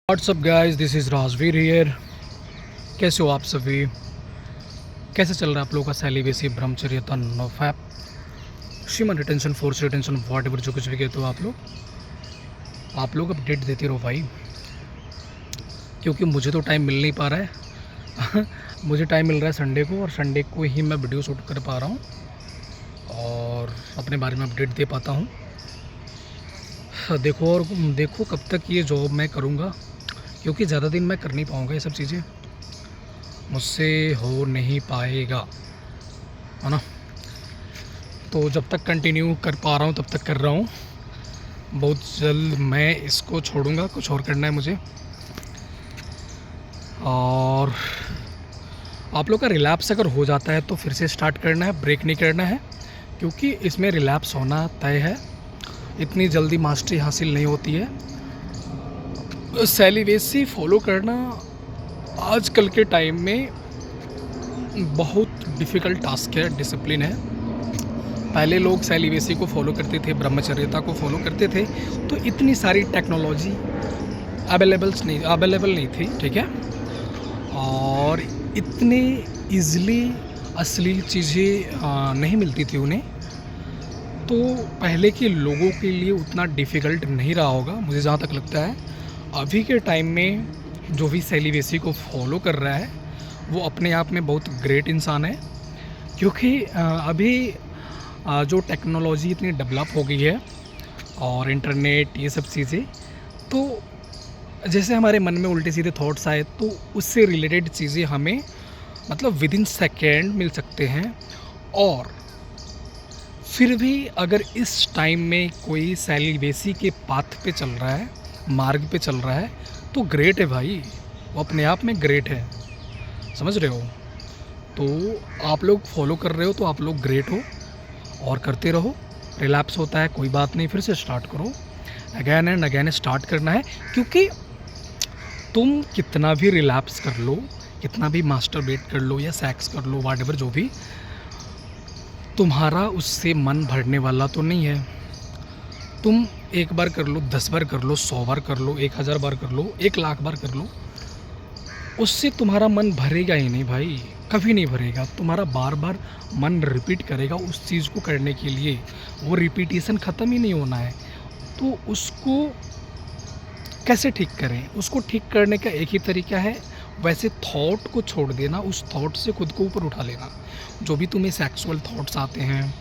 WhatsApp guys, this is Rajveer here. कैसे हो आप सभी? कैसे चल रहा है आप लोगों का सेलिबेसी, ब्रह्मचर्य, no fap, semen retention, force retention, whatever जो कुछ भी कहते हो आप लोग अपडेट देते रहो भाई, क्योंकि मुझे तो टाइम मिल नहीं पा रहा है। मुझे टाइम मिल रहा है संडे को, और संडे को ही मैं वीडियो शूट कर पा रहा हूँ और अपने बारे में अपडेट दे पाता हूँ। देखो कब तक ये जॉब मैं करूँगा, क्योंकि ज़्यादा दिन मैं कर नहीं पाऊँगा। ये सब चीज़ें मुझसे हो नहीं पाएगा, है ना। तो जब तक कंटिन्यू कर पा रहा हूँ तब तक कर रहा हूँ। बहुत जल्द मैं इसको छोड़ूंगा, कुछ और करना है मुझे। और आप लोग का रिलैप्स अगर हो जाता है तो फिर से स्टार्ट करना है, ब्रेक नहीं करना है, क्योंकि इसमें रिलैप्स होना तय है। इतनी जल्दी मास्टरी हासिल नहीं होती है। सेलिबेसी फॉलो करना आजकल के टाइम में बहुत डिफ़िकल्ट टास्क है, डिसिप्लिन है। पहले लोग सेलिबेसी को फॉलो करते थे, ब्रह्मचर्यता को फॉलो करते थे, तो इतनी सारी टेक्नोलॉजी अवेलेबल नहीं थी, ठीक है। और इतने ईज़िली अश्लील चीज़ें नहीं मिलती थी उन्हें। तो पहले के लोगों के लिए उतना डिफ़िकल्ट नहीं रहा होगा, मुझे जहाँ तक लगता है। अभी के टाइम में जो भी सेलिबेसी को फॉलो कर रहा है वो अपने आप में बहुत ग्रेट इंसान है, क्योंकि अभी जो टेक्नोलॉजी इतनी डेवलप हो गई है और इंटरनेट, ये सब चीज़ें, तो जैसे हमारे मन में उल्टे सीधे थॉट्स आए तो उससे रिलेटेड चीज़ें हमें मतलब विद इन सेकेंड मिल सकते हैं। और फिर भी अगर इस टाइम में कोई सेलिबेसी के पाथ पे चल रहा है, मार्ग पे चल रहा है, तो ग्रेट है भाई, वो अपने आप में ग्रेट है, समझ रहे हो। तो आप लोग फॉलो कर रहे हो तो आप लोग ग्रेट हो, और करते रहो। रिलैप्स होता है कोई बात नहीं, फिर से स्टार्ट करो, अगैन एंड अगैन स्टार्ट करना है। क्योंकि तुम कितना भी रिलैप्स कर लो, कितना भी मास्टरबेट कर लो या सेक्स कर लो, व्हाटएवर जो भी, तुम्हारा उससे मन भरने वाला तो नहीं है। तुम एक बार कर लो, 10 बार कर लो, 100 बार कर लो, 1000 बार कर लो, 1,00,000 बार कर लो, उससे तुम्हारा मन भरेगा ही नहीं भाई, कभी नहीं भरेगा। तुम्हारा बार बार मन रिपीट करेगा उस चीज़ को करने के लिए, वो रिपीटिशन ख़त्म ही नहीं होना है। तो उसको कैसे ठीक करें? उसको ठीक करने का एक ही तरीका है, वैसे थॉट को छोड़ देना, उस थॉट से खुद को ऊपर उठा लेना। जो भी तुम्हें सेक्सुअल थॉट्स आते हैं,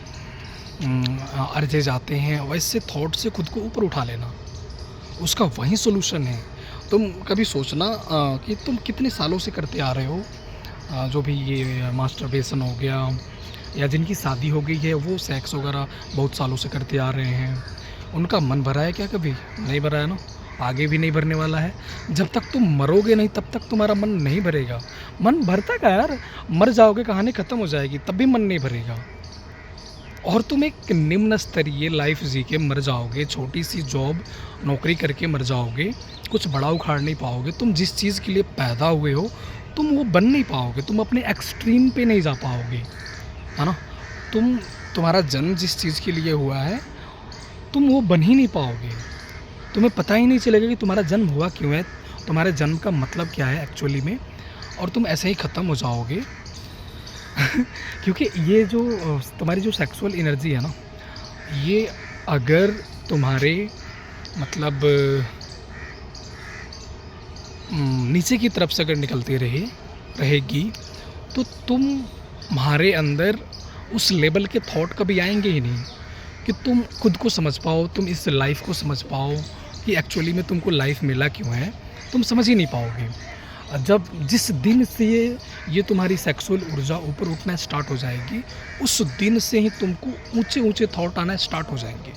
अर्जेज आते हैं, वैसे थॉट से खुद को ऊपर उठा लेना, उसका वही सोल्यूशन है। तुम कभी सोचना कि तुम कितने सालों से करते आ रहे हो, जो भी ये मास्टरबेशन हो गया, या जिनकी शादी हो गई है वो सेक्स वगैरह बहुत सालों से करते आ रहे हैं, उनका मन भरा है क्या? कभी नहीं भरा है ना, आगे भी नहीं भरने वाला है। जब तक तुम मरोगे नहीं तब तक तुम्हारा मन नहीं भरेगा। मन भरता का यार, मर जाओगे, कहानी ख़त्म हो जाएगी, तब भी मन नहीं भरेगा। और तुम एक निम्न स्तरीय लाइफ जी के मर जाओगे, छोटी सी जॉब नौकरी करके मर जाओगे, कुछ बड़ा उखाड़ नहीं पाओगे। तुम जिस चीज़ के लिए पैदा हुए हो तुम वो बन नहीं पाओगे, तुम अपने एक्सट्रीम पे नहीं जा पाओगे, है ना। तुम्हारा जन्म जिस चीज़ के लिए हुआ है तुम वो बन ही नहीं पाओगे। तुम्हें पता ही नहीं चलेगा कि तुम्हारा जन्म हुआ क्यों है, तुम्हारे जन्म का मतलब क्या है एक्चुअली में, और तुम ऐसे ही ख़त्म हो जाओगे। क्योंकि ये जो तुम्हारी जो सेक्सुअल एनर्जी है ना, ये अगर तुम्हारे मतलब नीचे की तरफ से अगर निकलती रहेगी तो तुम्हारे अंदर उस लेवल के थॉट कभी आएंगे ही नहीं कि तुम खुद को समझ पाओ, तुम इस लाइफ को समझ पाओ कि एक्चुअली में तुमको लाइफ मिला क्यों है। तुम समझ ही नहीं पाओगे। जब जिस दिन से ये तुम्हारी सेक्सुअल ऊर्जा ऊपर उठना स्टार्ट हो जाएगी, उस दिन से ही तुमको ऊंचे ऊंचे थॉट आना स्टार्ट हो जाएंगे,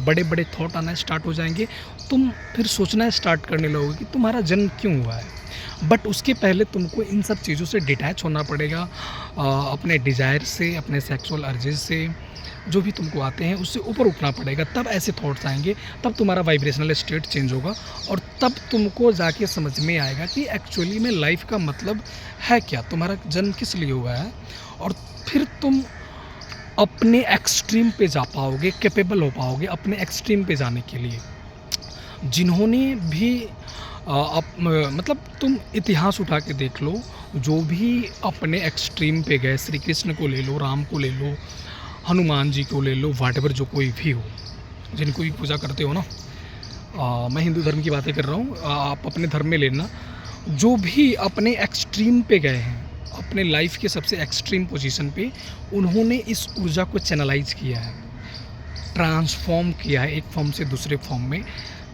बड़े बड़े थॉट आना स्टार्ट हो जाएंगे। तुम फिर सोचना स्टार्ट करने लगोगे कि तुम्हारा जन्म क्यों हुआ है। बट उसके पहले तुमको इन सब चीज़ों से डिटैच होना पड़ेगा, अपने डिज़ायर से, अपने सेक्सुअल अर्जेस से, जो भी तुमको आते हैं उससे ऊपर उठना पड़ेगा। तब ऐसे थॉट्स आएंगे, तब तुम्हारा वाइब्रेशनल स्टेट चेंज होगा, और तब तुमको जाके समझ में आएगा कि एक्चुअली में लाइफ का मतलब है क्या, तुम्हारा जन्म किस लिए हुआ है। और फिर तुम अपने एक्सट्रीम पे जा पाओगे, कैपेबल हो पाओगे अपने एक्सट्रीम पे जाने के लिए। जिन्होंने भी मतलब तुम इतिहास उठा के देख लो, जो भी अपने एक्सट्रीम पे गए, श्री कृष्ण को ले लो, राम को ले लो, हनुमान जी को ले लो, व्हाटएवर जो कोई भी हो, जिनको भी पूजा करते हो ना, मैं हिंदू धर्म की बातें कर रहा हूँ, आप अपने धर्म में लेना, जो भी अपने एक्सट्रीम पे गए हैं, अपने लाइफ के सबसे एक्सट्रीम पोजीशन पे, उन्होंने इस ऊर्जा को चैनलाइज किया है, ट्रांसफॉर्म किया है एक फॉर्म से दूसरे फॉर्म में,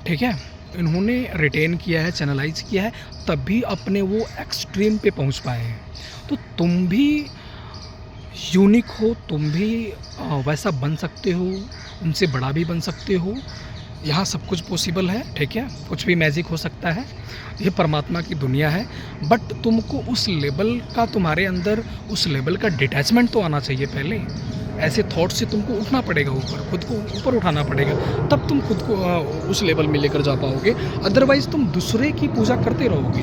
ठीक है। इन्होंने रिटेन किया है, चैनलाइज किया है, तभी अपने वो एक्सट्रीम पे पहुंच पाए हैं। तो तुम भी यूनिक हो, तुम भी वैसा बन सकते हो, उनसे बड़ा भी बन सकते हो। यहाँ सब कुछ पॉसिबल है, ठीक है, कुछ भी मैजिक हो सकता है, ये परमात्मा की दुनिया है। बट तुमको उस लेवल का, तुम्हारे अंदर उस लेवल का डिटैचमेंट तो आना चाहिए पहले। ऐसे थॉट से तुमको उठना पड़ेगा, ऊपर खुद को ऊपर उठाना पड़ेगा, तब तुम खुद को उस लेवल में लेकर जा पाओगे। अदरवाइज़ तुम दूसरे की पूजा करते रहोगे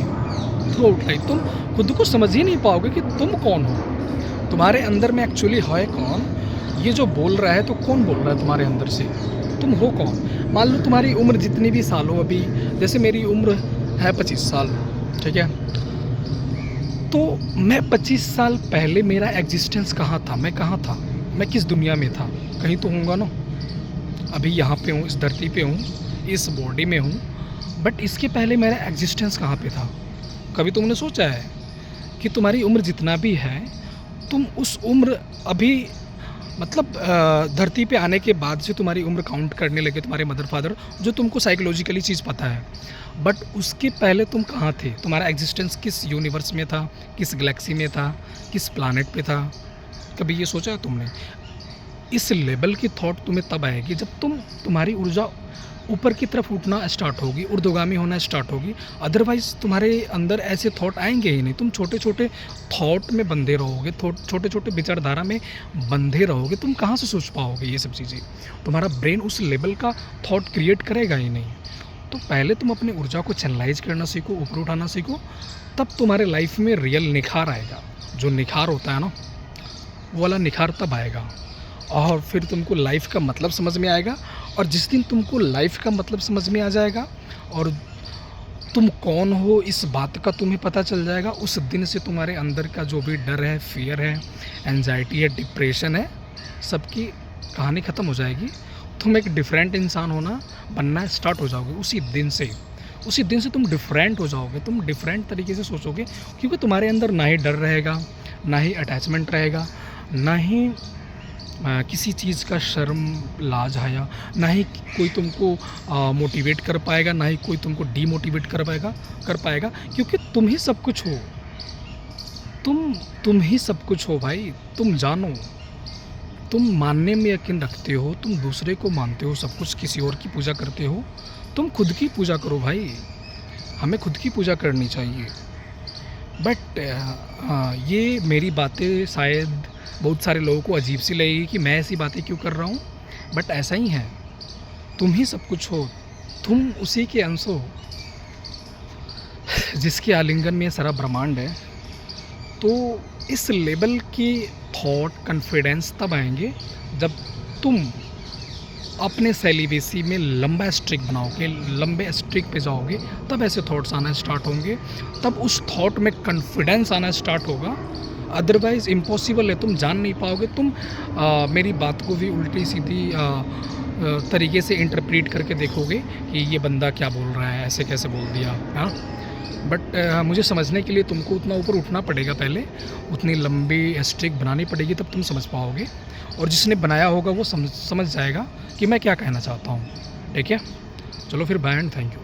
थ्रू आउट लाइफ, तुम खुद को समझ ही नहीं पाओगे कि तुम कौन हो, तुम्हारे अंदर में एक्चुअली है कौन। ये जो बोल रहा है तो कौन बोल रहा है तुम्हारे अंदर से, तुम हो कौन। मान लो तुम्हारी उम्र जितनी भी साल हो, अभी जैसे मेरी उम्र है 25 साल, ठीक है, तो मैं 25 साल पहले मेरा एग्जिस्टेंस कहाँ था, मैं कहाँ था, मैं किस दुनिया में था, कहीं तो होऊंगा ना। अभी यहाँ पे हूँ, इस धरती पे हूँ, इस बॉडी में हूँ, बट इसके पहले मेरा एग्जिस्टेंस कहाँ पे था। कभी तुमने सोचा है कि तुम्हारी उम्र जितना भी है, तुम उस उम्र अभी मतलब धरती पे आने के बाद से तुम्हारी उम्र काउंट करने लगे तुम्हारे मदर फादर, जो तुमको साइकोलॉजिकली चीज़ पता है, बट उसके पहले तुम कहाँ थे, तुम्हारा एग्जिस्टेंस किस यूनिवर्स में था, किस गैलेक्सी में था, किस प्लानट पे था। कभी ये सोचा है तुमने। इस लेवल की थॉट तुम्हें तब आएगी जब तुम्हारी ऊर्जा ऊपर की तरफ उठना स्टार्ट होगी, ऊर्ध्वगामी होना स्टार्ट होगी। अदरवाइज़ तुम्हारे अंदर ऐसे थॉट आएंगे ही नहीं, तुम छोटे छोटे थॉट में बंधे रहोगे, छोटे छोटे विचारधारा में बंधे रहोगे, तुम कहाँ से सोच पाओगे ये सब चीज़ें। तुम्हारा ब्रेन उस लेवल का थॉट क्रिएट करेगा ही नहीं। तो पहले तुम अपनी ऊर्जा को चैनलाइज करना सीखो, ऊपर उठाना सीखो, तब तुम्हारे लाइफ में रियल निखार आएगा। जो निखार होता है ना, वो वाला निखार तब आएगा, और फिर तुमको लाइफ का मतलब समझ में आएगा। और जिस दिन तुमको लाइफ का मतलब समझ में आ जाएगा और तुम कौन हो इस बात का तुम्हें पता चल जाएगा, उस दिन से तुम्हारे अंदर का जो भी डर है, फियर है, एंजाइटी है, डिप्रेशन है, सबकी कहानी ख़त्म हो जाएगी। तुम एक डिफरेंट इंसान बनना स्टार्ट हो जाओगे उसी दिन से तुम डिफरेंट हो जाओगे, तुम डिफरेंट तरीके से सोचोगे, क्योंकि तुम्हारे अंदर ना ही डर रहेगा, ना ही अटैचमेंट रहेगा, ना ही किसी चीज़ का शर्म लाज हया, ना ही कोई तुमको मोटिवेट कर पाएगा, ना ही कोई तुमको डीमोटिवेट कर पाएगा, क्योंकि तुम ही सब कुछ हो। तुम ही सब कुछ हो भाई। तुम जानो, तुम मानने में यकीन रखते हो, तुम दूसरे को मानते हो, सब कुछ किसी और की पूजा करते हो। तुम खुद की पूजा करो भाई, हमें खुद की पूजा करनी चाहिए। बट ये मेरी बातें शायद बहुत सारे लोगों को अजीब सी लगेगी कि मैं ऐसी बातें क्यों कर रहा हूँ, बट ऐसा ही है। तुम ही सब कुछ हो, तुम उसी के अंश हो जिसके आलिंगन में सारा ब्रह्मांड है। तो इस लेवल की थॉट, कॉन्फिडेंस तब आएंगे जब तुम अपने सेलिब्रेसी में लंबा स्ट्रिक बनाओगे, लंबे स्ट्रिक पे जाओगे, तब ऐसे थॉट्स आना स्टार्ट होंगे, तब उस थॉट में कॉन्फिडेंस आना स्टार्ट होगा। अदरवाइज़ इम्पॉसिबल है, तुम जान नहीं पाओगे। तुम मेरी बात को भी उल्टी सीधी तरीके से इंटरप्रेट करके देखोगे कि ये बंदा क्या बोल रहा है, ऐसे कैसे बोल दिया, हाँ। बट मुझे समझने के लिए तुमको उतना ऊपर उठना पड़ेगा, पहले उतनी लंबी स्ट्रिक बनानी पड़ेगी, तब तुम समझ पाओगे। और जिसने बनाया होगा वो समझ जाएगा कि मैं क्या कहना चाहता हूँ, ठीक है। चलो फिर बाय एंड थैंक यू।